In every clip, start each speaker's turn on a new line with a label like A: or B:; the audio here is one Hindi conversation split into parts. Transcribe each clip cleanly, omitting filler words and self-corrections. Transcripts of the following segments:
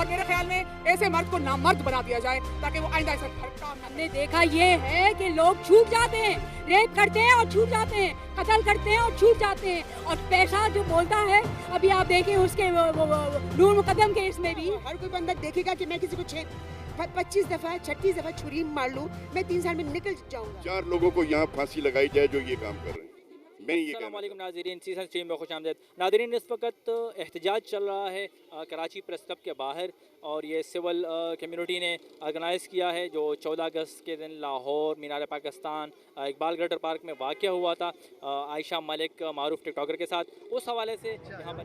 A: और मेरे ख्याल में ऐसे मर्द को नामर्द बना दिया जाए ताकि वो आइंदा ऐसा काम ना।
B: हमने देखा ये है कि लोग छूट जाते हैं, रेप करते हैं और छूट जाते हैं, कत्ल करते हैं और छूट जाते हैं, और पैसा जो बोलता है, अभी आप देखें उसके नूर मुकद्दम केस में भी
C: हर कोई बंदा देखेगा कि मैं किसी को 25 दफा 36 दफा छुरी मार लूं, मैं 3 साल में निकल जाऊंगा।
D: 4 लोगों को यहाँ फांसी लगाई जाए जो ये काम कर रहे हैं। मैं ये कहना
E: अस्सलामुअलैकुम नाज़रीन, सीज़न स्ट्रीम में खुश आमदीद। नाज़रीन, इस वक्त एहतजाज चल रहा है कराची प्रेस क्लब के बाहर, और ये सिविल कम्युनिटी ने ऑर्गेनाइज़ किया है, जो 14 अगस्त के दिन लाहौर मीनार पाकिस्तान इकबाल गटर पार्क में वाक़ हुआ था आयशा मलिक मारूफ टिकटॉकर के साथ। उस हवाले से यहाँ पर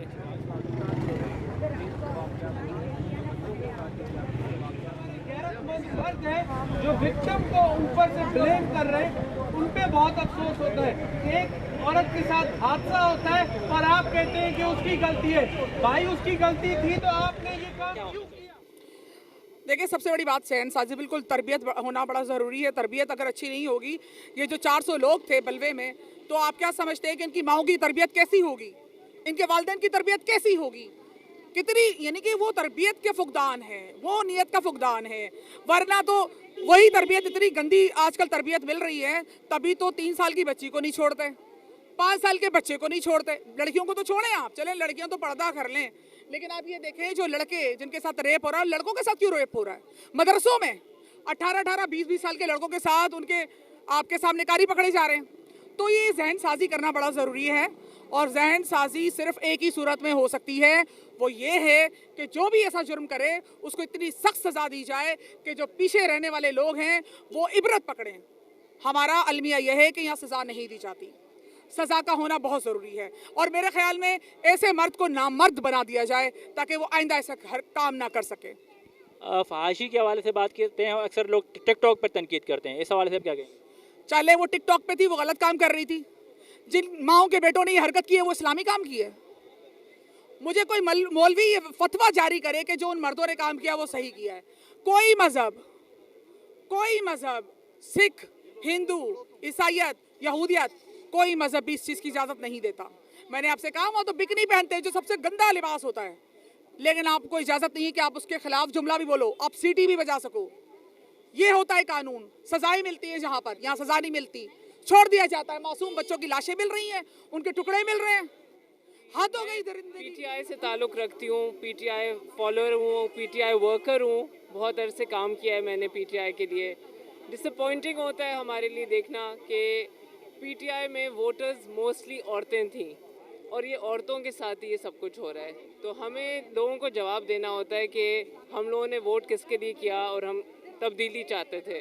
F: मर्द है जो विक्टिम को ऊपर से ब्लेम कर रहे हैं, उन पे बहुत अफसोस होता है। एक औरत के साथ हादसा होता है और आप कहते हैं कि उसकी गलती है। भाई उसकी गलती थी तो आपने ये काम क्यों किया?
A: देखिए, सबसे बड़ी बात शहनशाज़ी, बिल्कुल तरबियत होना बड़ा ज़रूरी है। तरबियत अगर अच्छी नहीं होगी, ये जो 400 लोग थे बलवे में, तो आप क्या समझते हैं कि इनकी माओं की तरबियत कैसी होगी, इनके वालिदैन की तरबियत कैसी होगी, कितनी, यानी कि वो तरबियत के फुकदान है, वो नीयत का फुकदान है। वरना तो वही तरबियत, इतनी गंदी आजकल तरबियत मिल रही है, तभी तो 3 साल की बच्ची को नहीं छोड़ते, 5 साल के बच्चे को नहीं छोड़ते। लड़कियों को तो छोड़ें आप, चलें लड़कियां तो पर्दा कर लें, लेकिन आप ये देखें जो लड़के जिनके साथ रेप हो रहा है, लड़कों के साथ क्यों रेप हो रहा है? मदरसों में 18-18, 20-20 साल के लड़कों के साथ उनके आपके सामने कारी पकड़े जा रहे हैं। तो ये जहन साजी करना बड़ा ज़रूरी है, और जहन साजी सिर्फ एक ही सूरत में हो सकती है, वो ये है कि जो भी ऐसा जुर्म करे उसको इतनी सख्त सज़ा दी जाए कि जो पीछे रहने वाले लोग हैं वो इबरत पकड़ें। हमारा अलमिया यह है कि यहाँ सज़ा नहीं दी जाती, सज़ा का होना बहुत ज़रूरी है, और मेरे ख्याल में ऐसे मर्द को नामर्द बना दिया जाए ताकि वो आइंदा ऐसा काम ना कर सके।
E: फहाशी के हवाले से बात करते हैं, अक्सर लोग टिकटॉक पर तनकीद करते हैं, इस हवाले से आप क्या कहें?
A: चाहे वो टिकटॉक पे थी, वो गलत काम कर रही थी। जिन माओं के बेटों ने ये हरकत की है वो इस्लामी काम की है। मुझे कोई मौलवी ये फतवा जारी करे कि जो उन मर्दों ने काम किया वो सही किया है। कोई मज़हब, सिख, हिंदू, ईसाइयत, यहूदियत, कोई मज़हब भी इस चीज़ की इजाज़त नहीं देता। मैंने आपसे कहा, वो तो बिकनी पहनते हैं जो सबसे गंदा लिबास होता है, लेकिन आपको इजाज़त नहीं है कि आप उसके खिलाफ जुमला भी बोलो, आप सीटी भी बजा सको। ये होता है कानून। सजाएं मिलती है जहाँ पर, यहाँ सजा नहीं मिलती, छोड़ दिया जाता है। मासूम बच्चों की लाशें मिल रही हैं, उनके टुकड़े मिल रहे हैं। हद हो गई दरिंदगी।
G: पीटीआई से ताल्लुक़ रखती हूँ, पीटीआई फॉलोअर हूँ, पीटीआई वर्कर हूँ, बहुत अरसे काम किया है मैंने पीटीआई के लिए। डिसअपॉइंटिंग होता है हमारे लिए देखना कि पीटीआई में वोटर्स मोस्टली औरतें थीं, और ये औरतों के साथ ही ये सब कुछ हो रहा है। तो हमें लोगों को जवाब देना होता है कि हम लोगों ने वोट किसके लिए किया और हम तब्दीली चाहते थे,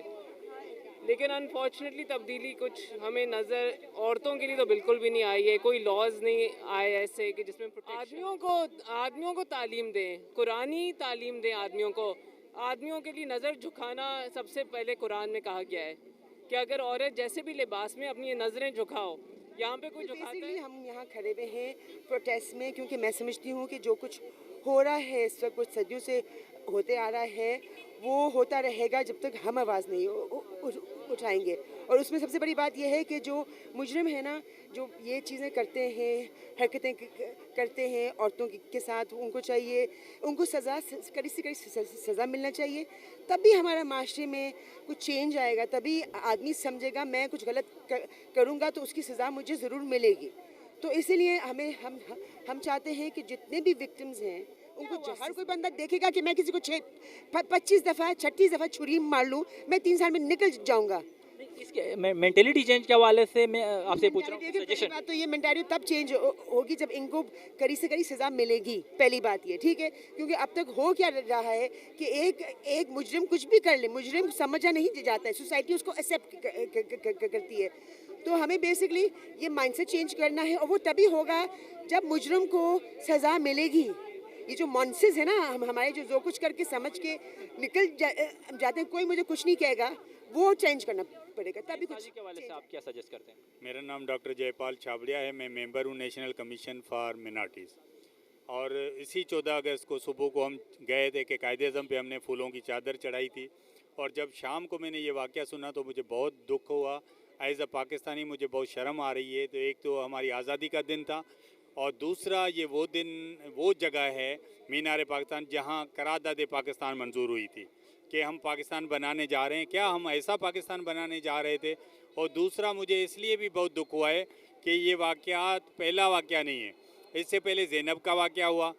G: लेकिन अनफॉर्चुनेटली तब्दीली कुछ हमें नज़र औरतों के लिए तो बिल्कुल भी नहीं आई है। कोई लॉज नहीं आए ऐसे कि जिसमें आदमियों को तालीम दें, कुरानी तालीम दें आदमियों को। आदमियों के लिए नज़र झुकाना सबसे पहले कुरान में कहा गया है कि अगर औरत जैसे भी लिबास में अपनी नज़रें झुकाओ, यहाँ पे कोई झुकाता है।
C: हम यहाँ खड़े हुए हैं प्रोटेस्ट में, क्योंकि मैं समझती हूँ कि जो कुछ हो रहा है इस वक्त, कुछ सदियों से होते आ रहा है, वो होता रहेगा जब तक हम आवाज़ नहीं उठाएंगे। और उसमें सबसे बड़ी बात यह है कि जो मुजरिम है ना, जो ये चीज़ें करते हैं, हरकतें करते हैं औरतों के साथ, उनको चाहिए, उनको सज़ा, कड़ी से कड़ी सज़ा मिलना चाहिए। तभी हमारा माशरे में कुछ चेंज आएगा, तभी आदमी समझेगा मैं कुछ गलत करूँगा तो उसकी सज़ा मुझे ज़रूर मिलेगी। तो इसीलिए हम चाहते हैं कि जितने भी विक्टिम्स हैं उनको, हर कोई बंदा देखेगा कि मैं किसी को 25 दफा 36 दफा छुरी मार लूं, मैं 3 साल में निकल जाऊंगा।
E: इसके मेंटेलिटी चेंज के हवाले से मैं आपसे पूछ रहा हूँ सजेशन।
C: तो ये मेंटालिटी तब चेंज होगी जब इनको कड़ी से कड़ी सजा मिलेगी। पहली बात ये, ठीक है, क्योंकि अब तक हो क्या रहा है कि एक मुजरिम कुछ भी कर ले, मुजरिम समझा नहीं जाता है, सोसाइटी उसको एक्सेप्ट करती है। तो हमें बेसिकली ये माइंडसेट चेंज करना है, और वो तभी होगा जब मुजरिम को सजा मिलेगी। ये जो मॉन्सेस है ना, हमारे जो कुछ करके समझ के निकल जाते हैं, कोई मुझे कुछ नहीं कहेगा, वो चेंज करना पड़ेगा तभी कुछ।
E: के हवाले से आप क्या सजेस्ट करते हैं?
H: मेरा नाम डॉक्टर जयपाल छाबड़िया है, मैं मेंबर हूँ नेशनल कमीशन फॉर मिनॉरिटीज़। और इसी 14 अगस्त को सुबह को हम गए थे कि कायदे-ए-आज़म पे हमने फूलों की चादर चढ़ाई थी, और जब शाम को मैंने ये वाक़या सुना तो मुझे बहुत दुख हुआ। एज़ अ पाकिस्तानी मुझे बहुत शर्म आ रही है। तो एक तो हमारी आज़ादी का दिन था, और दूसरा ये वो दिन वो जगह है मीनार पाकिस्तान जहाँ करारदाद पाकिस्तान मंजूर हुई थी कि हम पाकिस्तान बनाने जा रहे हैं, क्या हम ऐसा पाकिस्तान बनाने जा रहे थे। और दूसरा मुझे इसलिए भी बहुत दुख हुआ है कि ये वाक़यात पहला वाक़या नहीं है। इससे पहले ज़ैनब का वाक़या हुआ,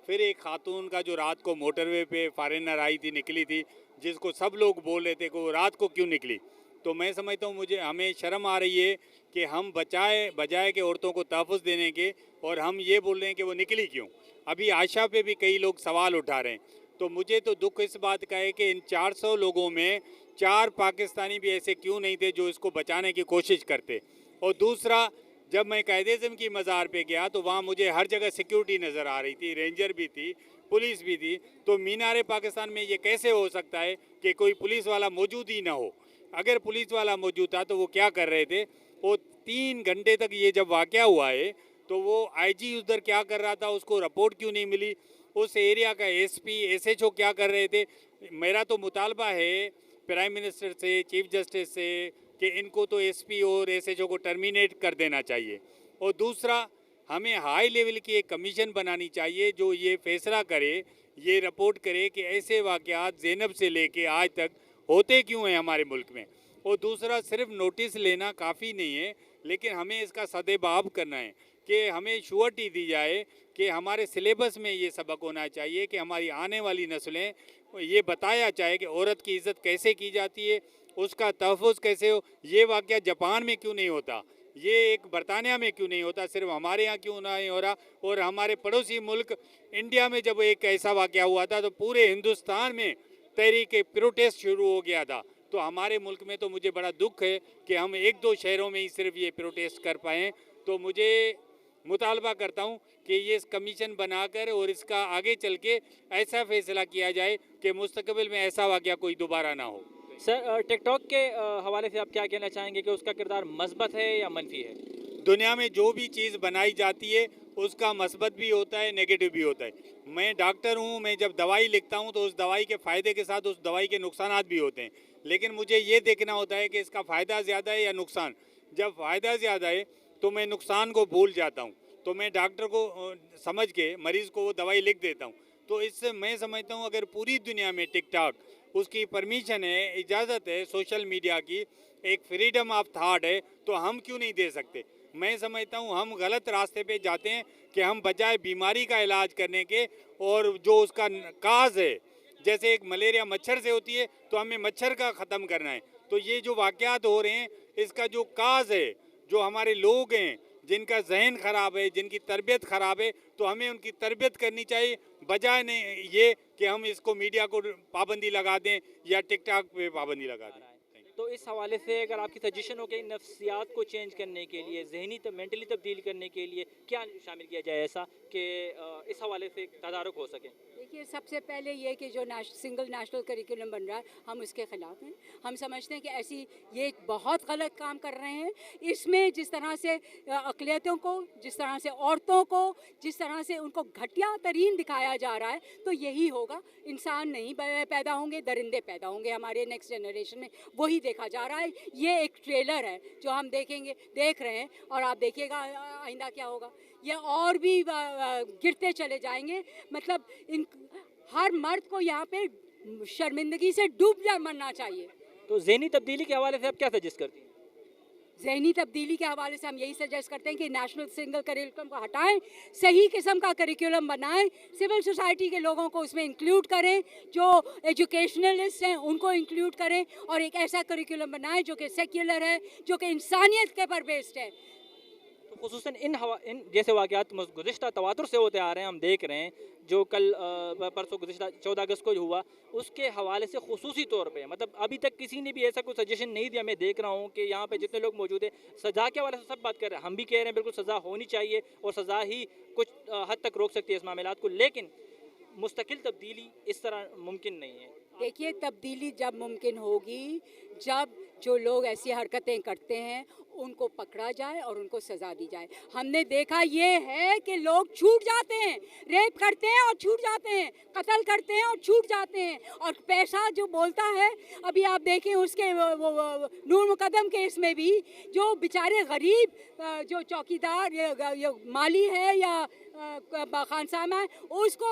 H: फिर एक खातून का जो रात को मोटरवे पे फॉरेनर आई थी, निकली थी, जिसको सब लोग बोल रहे थे कि वो रात को क्यों निकली। तो मैं समझता हूँ हमें शर्म आ रही है कि हम बजाय के औरतों को तहफ़्फ़ुज़ देने के, और हम ये बोल रहे हैं कि वो निकली क्यों। अभी आयशा पे भी कई लोग सवाल उठा रहे हैं। तो मुझे तो दुख इस बात का है कि इन 400 लोगों में 4 पाकिस्तानी भी ऐसे क्यों नहीं थे जो इसको बचाने की कोशिश करते। और दूसरा, जब मैं कायदे-ए-आज़म की मज़ार पे गया तो वहाँ मुझे हर जगह सिक्योरिटी नज़र आ रही थी, रेंजर भी थी, पुलिस भी थी। तो मीनार पाकिस्तान में ये कैसे हो सकता है कि कोई पुलिस वाला मौजूद ही ना हो। अगर पुलिस वाला मौजूद था तो वो क्या कर रहे थे। वो 3 घंटे तक ये जब वाक़या हुआ है तो वो आईजी उधर क्या कर रहा था, उसको रिपोर्ट क्यों नहीं मिली। उस एरिया का एसपी एसएचओ क्या कर रहे थे। मेरा तो मुतालबा है प्राइम मिनिस्टर से, चीफ जस्टिस से, कि इनको तो एसपी और एसएचओ को टर्मिनेट कर देना चाहिए। और दूसरा, हमें हाई लेवल की एक कमीशन बनानी चाहिए जो ये फैसला करे, ये रिपोर्ट करे कि ऐसे वाक़यात ज़ैनब से लेके आज तक होते क्यों हैं हमारे मुल्क में। और दूसरा, सिर्फ नोटिस लेना काफ़ी नहीं है, लेकिन हमें इसका सदेबाब करना है कि हमें श्योरिटी दी जाए कि हमारे सिलेबस में ये सबक होना चाहिए कि हमारी आने वाली नस्लें ये बताया जाए कि औरत की इज़्ज़त कैसे की जाती है, उसका तहफ़्फ़ुज़ कैसे हो। ये वाक़या जापान में क्यों नहीं होता, ये एक बरतानिया में क्यों नहीं होता, सिर्फ हमारे यहाँ क्यों नहीं हो रहा। और हमारे पड़ोसी मुल्क इंडिया में जब एक ऐसा वाक़या हुआ था तो पूरे हिंदुस्तान में तहरीक प्रोटेस्ट शुरू हो गया था। तो हमारे मुल्क में तो मुझे बड़ा दुख है कि हम 1-2 शहरों में ही सिर्फ ये प्रोटेस्ट कर पाएँ। तो मुझे मुतालबा करता हूँ कि ये कमीशन बनाकर और इसका आगे चल के ऐसा फैसला किया जाए कि मुस्तकबिल में ऐसा वाक़या कोई दोबारा ना हो।
E: सर, टिकटॉक के हवाले से आप क्या कहना चाहेंगे कि उसका किरदार मस्बत है या मनफी है?
H: दुनिया में जो भी चीज़ बनाई जाती है उसका मस्बत भी होता है, नेगेटिव भी होता है। मैं डॉक्टर हूँ, मैं जब दवाई लिखता हूँ तो उस दवाई के फ़ायदे के साथ उस दवाई के नुकसानात भी होते हैं, लेकिन मुझे ये देखना होता है कि इसका फ़ायदा ज़्यादा है या नुकसान। जब फ़ायदा ज़्यादा है तो मैं नुकसान को भूल जाता हूँ, तो मैं डॉक्टर को समझ के मरीज़ को वो दवाई लिख देता हूँ। तो इससे मैं समझता हूँ अगर पूरी दुनिया में टिकटॉक उसकी परमिशन है, इजाज़त है, सोशल मीडिया की एक फ्रीडम ऑफ थाट है, तो हम क्यों नहीं दे सकते। मैं समझता हूँ हम गलत रास्ते पे जाते हैं कि हम बजाय बीमारी का इलाज करने के और जो उसका काज है, जैसे एक मलेरिया मच्छर से होती है तो हमें मच्छर का ख़त्म करना है। तो ये जो वाक़यात हो रहे हैं इसका जो काज है, जो हमारे लोग हैं जिनका जहन ख़राब है, जिनकी तरबियत ख़राब है, तो हमें उनकी तरबियत करनी चाहिए, बजाय नहीं ये कि हम इसको मीडिया को पाबंदी लगा दें या टिकटॉक पे पाबंदी लगा दें।
E: तो इस हवाले से अगर आपकी सजेशन हो कि नफ्सियात को चेंज करने के लिए, जहनी मेंटली तब्दील करने के लिए क्या शामिल किया जाए ऐसा कि इस हवाले से तदारुक हो सके?
B: देखिए, सबसे पहले ये कि जो सिंगल नेशनल करिकुलम बन रहा है, हम उसके ख़िलाफ़ हैं। हम समझते हैं कि ऐसी ये बहुत गलत काम कर रहे हैं। इसमें जिस तरह से अक़लियतों को, जिस तरह से औरतों को, जिस तरह से उनको घटिया तरीन दिखाया जा रहा है, तो यही होगा। इंसान नहीं पैदा होंगे, दरिंदे पैदा होंगे हमारे नेक्स्ट जनरेशन में, वही देखा जा रहा है। ये एक ट्रेलर है जो हम देख रहे हैं, और आप देखिएगा आइंदा क्या होगा। ये और भी गिरते चले जाएंगे। मतलब हर मर्द को यहाँ पे शर्मिंदगी से डूब जा मरना चाहिए।
E: तो ज़हनी तब्दीली के हवाले से आप क्या सजेस्ट करती हैं?
B: ज़हनी तब्दीली के हवाले से हम यही सजेस्ट करते हैं कि नेशनल सिंगल करिकुलम को हटाएं, सही किस्म का करिकुलम बनाएं, सिविल सोसाइटी के लोगों को उसमें इंक्लूड करें, जो एजुकेशनलिस्ट हैं उनको इंक्लूड करें, और एक ऐसा करिकुलम बनाएं जो कि सेक्युलर है, जो कि इंसानियत के पर बेस्ड है।
E: खुसूसन इन जैसे वाक़यात गुज़िश्ता तवातुर से होते आ रहे हैं, हम देख रहे हैं जो कल परसों गुज़िश्ता 14 अगस्त को हुआ, उसके हवाले से खुसूसी तौर पे मतलब अभी तक किसी ने भी ऐसा कोई सजेशन नहीं दिया। मैं देख रहा हूँ कि यहाँ पे जितने लोग मौजूद हैं सज़ा के हवाले से सब बात कर रहे हैं, हम भी कह रहे हैं बिल्कुल सज़ा होनी चाहिए और सज़ा ही कुछ हद तक रोक सकती है इस मामलात को, लेकिन मुस्तकिल तब्दीली इस तरह मुमकिन नहीं है।
B: देखिए, तब्दीली जब मुमकिन होगी जब जो लोग ऐसी हरकतें करते हैं उनको पकड़ा जाए और उनको सज़ा दी जाए। हमने देखा ये है कि लोग छूट जाते हैं, रेप करते हैं और छूट जाते हैं, कत्ल करते हैं और छूट जाते हैं, और पैसा जो बोलता है, अभी आप देखें उसके वो नूर मुकद्दम केस में भी जो बेचारे गरीब जो चौकीदार या माली है या खानसामा है, उसको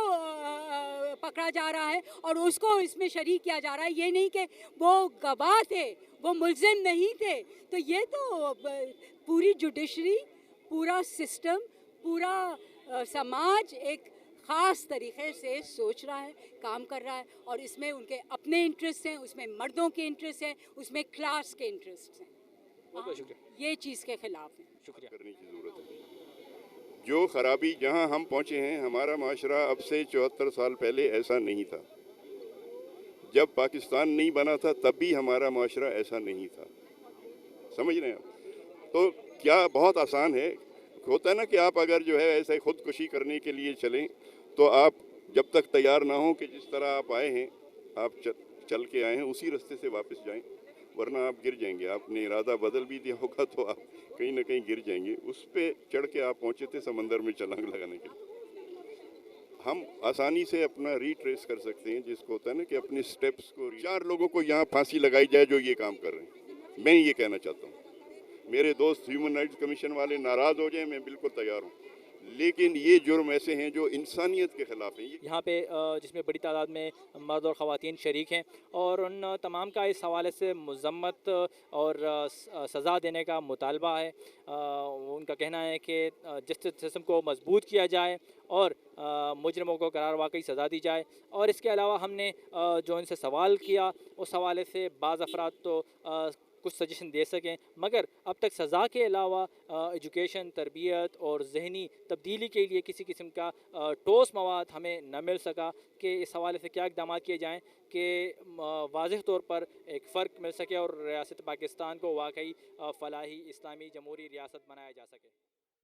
B: पकड़ा जा रहा है और उसको इसमें शरीक किया जा रहा है। ये नहीं कि वो गवाह थे, वो मुल्जिम नहीं थे। तो ये तो पूरी जुडिशरी, पूरा सिस्टम, पूरा समाज एक ख़ास तरीक़े से सोच रहा है, काम कर रहा है, और इसमें उनके अपने इंटरेस्ट हैं, उसमें मर्दों के इंटरेस्ट हैं, उसमें क्लास के इंटरेस्ट हैं।
E: बहुत बहुत शुक्रिया।
B: ये चीज़ के ख़िलाफ़ हैं।
E: शुक्रिया।
D: करने की ज़रूरत है। जो खराबी जहां हम पहुंचे हैं, हमारा माशरा अब से 74 साल पहले ऐसा नहीं था। जब पाकिस्तान नहीं बना था तब भी हमारा माशरा ऐसा नहीं था। समझ रहे हैं आप? तो क्या बहुत आसान है, होता है ना कि आप अगर जो है ऐसे खुदकुशी करने के लिए चलें तो आप जब तक तैयार ना हो कि जिस तरह आप आए हैं, आप चल के आए हैं उसी रास्ते से वापस जाएं, वरना आप गिर जाएंगे। आपने इरादा बदल भी दिया होगा तो आप कहीं ना कहीं गिर जाएंगे। उस पे चढ़ के आप पहुंचे थे समंदर में छलांग लगाने के लिए। हम आसानी से अपना रीट्रेस कर सकते हैं, जिसको होता है ना कि अपने स्टेप्स को। 4 लोगों को यहाँ फांसी लगाई जाए जो ये काम कर रहे हैं। मैं ये कहना चाहता हूँ, मेरे दोस्त ह्यूमन राइट्स कमीशन वाले नाराज़ हो जाएं, मैं बिल्कुल तैयार हूँ, लेकिन ये जुर्म ऐसे हैं जो इंसानियत के ख़िलाफ़ हैं।
E: यहाँ पे जिसमें बड़ी तादाद में मर्द और ख़वातीन शरीक हैं, और उन तमाम का इस हवाले से मज़म्मत और सज़ा देने का मुतालबा है। उनका कहना है कि जस्टिस सिस्टम को मजबूत किया जाए और मुजरिमों को करार वाकई सज़ा दी जाए। और इसके अलावा हमने जो इनसे सवाल किया उस हवाले से बाज़ अफराद तो कुछ सजेशन दे सकें, मगर अब तक सज़ा के अलावा एजुकेशन, तरबियत और जहनी तब्दीली के लिए किसी किस्म का ठोस मवाद हमें न मिल सका कि इस हवाले से क्या इक़दाम किए जाएँ कि वाज़ेह तौर पर एक फ़र्क मिल सके और रियासत पाकिस्तान को वाकई फ़लाही इस्लामी जमहूरी रियासत बनाया जा सके।